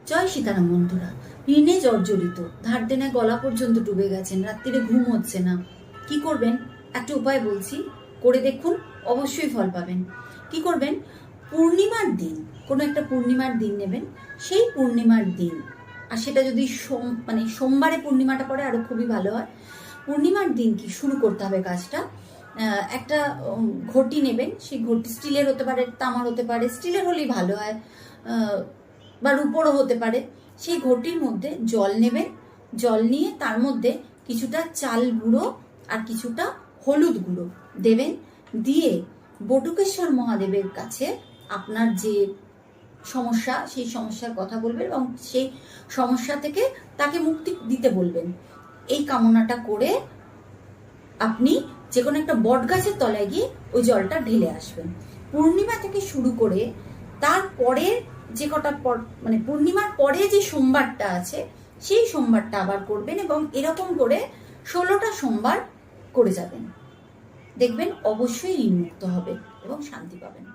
জয় সীতারাম বন্ধুরা। ঋণে জর্জরিত, ধার দেনায় গলা পর্যন্ত ডুবে গেছেন, রাত্রিরে ঘুম হচ্ছে না, কি করবেন? একটা উপায় বলছি, করে দেখুন, অবশ্যই ফল পাবেন। কি করবেন? পূর্ণিমার দিন, কোনো একটা পূর্ণিমার দিন নেবেন। সেই পূর্ণিমার দিন, আর সেটা যদি সোমবারে পূর্ণিমাটা পড়ে আরো খুবই ভালো হয়। পূর্ণিমার দিন কি শুরু করতে হবে কাজটা? একটা ঘটি নেবেন। সেই ঘটি স্টিলের হতে পারে, তামার হতে পারে, স্টিলের হলেই ভালো হয়, বা রূপোরও হতে পারে। সেই ঘটির মধ্যে জল নেবেন। জল নিয়ে তার মধ্যে কিছুটা চাল গুঁড়ো আর কিছুটা হলুদ গুঁড়ো দেবেন। দিয়ে বটুকেশ্বর মহাদেবের কাছে আপনার যে সমস্যা, সেই সমস্যার কথা বলবেন এবং সেই সমস্যা থেকে তাকে মুক্তি দিতে বলবেন। এই কামনাটা করে আপনি যে কোনো একটা বট গাছের তলায় গিয়ে ওই জলটা ঢেলে আসবেন। পূর্ণিমা থেকে শুরু করে তারপরে যে কটা পূর্ণিমার পরে যে সোমবারটা আছে, সেই সোমবারটা আবার করবেন এবং এরকম করে 16টা সোমবার করে যাবেন। দেখবেন অবশ্যই ঋণমুক্ত হবে এবং শান্তি পাবেন।